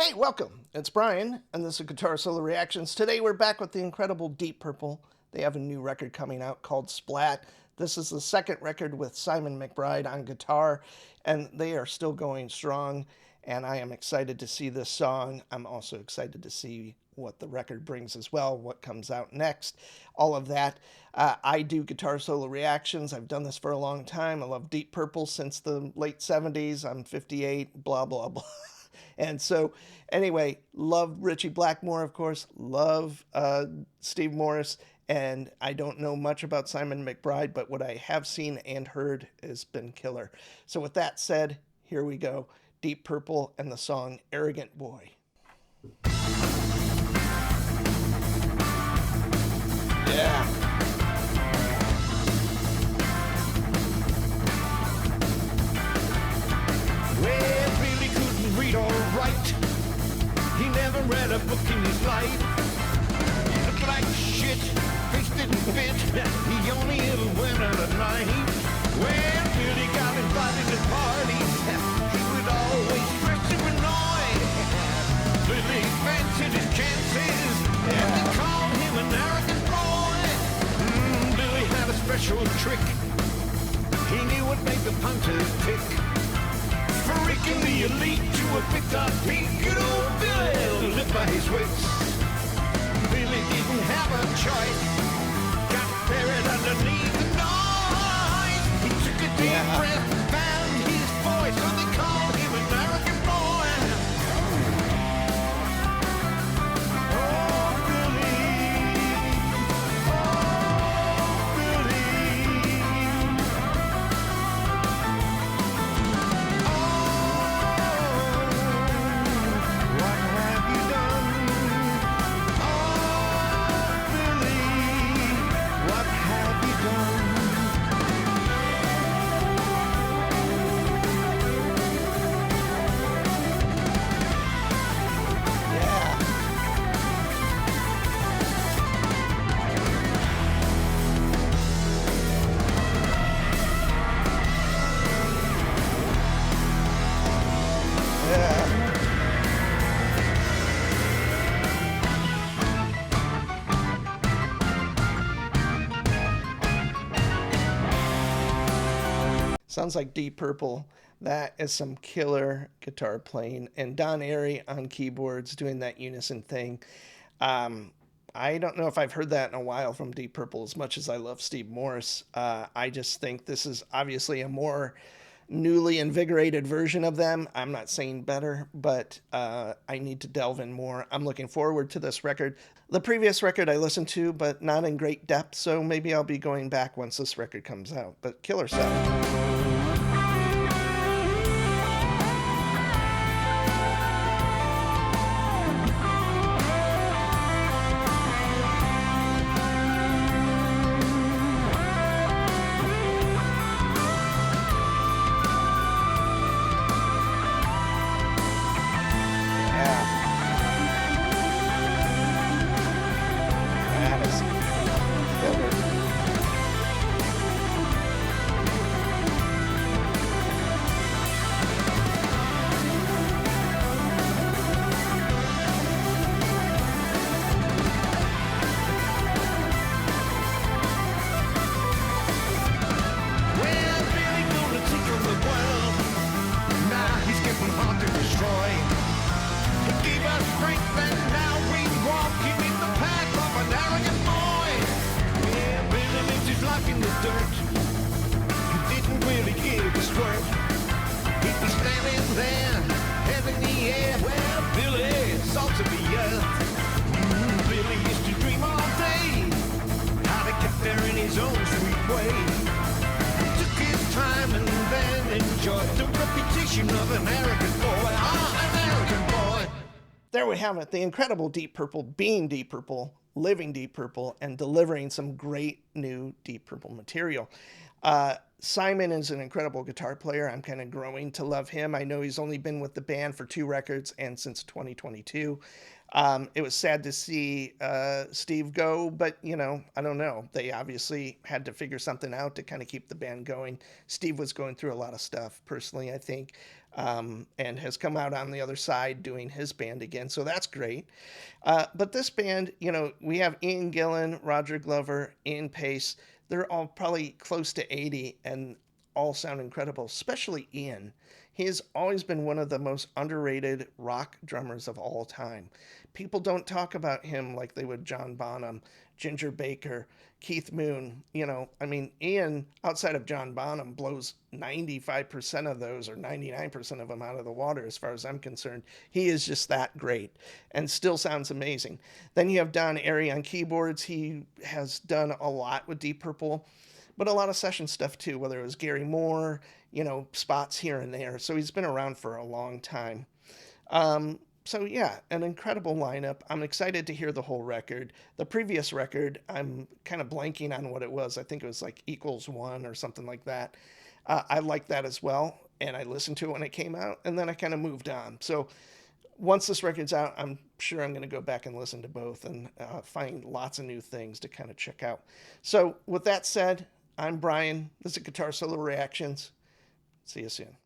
Hey, welcome. It's Brian, and this is Guitar Solo Reactions. Today we're back with the incredible Deep Purple. They have a new record coming out called Splat. This is the second record with Simon McBride on guitar, and they are still going strong, and I am excited to see this song. I'm also excited to see what the record brings as well, what comes out next, all of that. I do guitar solo reactions. I've done this for a long time. I love Deep Purple since the late 70s. I'm 58, blah, blah, blah. And so, anyway, love Ritchie Blackmore, of course, love Steve Morse, and I don't know much about Simon McBride, but what I have seen and heard has been killer. So, with that said, here we go Deep Purple and the song Arrogant Boy. Yeah. Well, Billy couldn't read or write. He never read a book in his life. He looked like shit, face didn't fit. He only ever went out at night. Well, Billy got invited to parties. He would always dress super annoyed. Billy fancied his chances, and they called him an arrogant boy. Billy had a special trick. He knew what made the punters tick. Freaking the elite to a picked up peak. Good old Billy lived by his wits. Billy didn't have a choice. Got buried underneath the noise. He took a deep breath, found his voice. So they called him an American boy. Oh, Billy. Oh, Billy. What have you done? Oh, Billy, what have you done? Yeah. Yeah. Sounds like Deep Purple. That is some killer guitar playing. And Don Airey on keyboards doing that unison thing. I don't know if I've heard that in a while from Deep Purple as much as I love Steve Morse. I just think this is obviously a more newly invigorated version of them. I'm not saying better, but I need to delve in more. I'm looking forward to this record. The previous record I listened to, but not in great depth, so maybe I'll be going back once this record comes out. But killer stuff. Yeah. That is killer. Well, Billy gonna take on the world. Now he's getting hard to destroy. He gave us strength and now we walk him in the path of an arrogant boy. Yeah, Billy lives his life in the dirt. He didn't really give a squirt. He'd be standing there, head in the air. Well, Billy, salt of the earth. Billy used to dream all day how to get there in his own sweet way. He took his time and then enjoyed the reputation of an arrogant boy. Ah, an arrogant boy. There we have it. The incredible Deep Purple being Deep Purple, living Deep Purple, and delivering some great new Deep Purple material. Simon is an incredible guitar player. I'm kind of growing to love him. I know he's only been with the band for 2 records and since 2022. It was sad to see Steve go, but I don't know. They obviously had to figure something out to kind of keep the band going. Steve was going through a lot of stuff personally, I think, and has come out on the other side doing his band again. So that's great. But this band, we have Ian Gillan, Roger Glover, Ian Pace. They're all probably close to 80 and all sound incredible, especially Ian. He has always been one of the most underrated rock drummers of all time. People don't talk about him like they would John Bonham, Ginger Baker, Keith Moon. I mean, Ian, outside of John Bonham, blows 95% of those or 99% of them out of the water as far as I'm concerned. He is just that great and still sounds amazing. Then you have Don Airey on keyboards. He has done a lot with Deep Purple, but a lot of session stuff too, whether it was Gary Moore, spots here and there. So he's been around for a long time. So yeah, an incredible lineup. I'm excited to hear the whole record. The previous record, I'm kind of blanking on what it was. I think it was like Equals One or something like that. I liked that as well, and I listened to it when it came out, and then I kind of moved on. So once this record's out, I'm sure I'm going to go back and listen to both and find lots of new things to kind of check out. So with that said, I'm Brian. This is Guitar Solo Reactions. See you soon.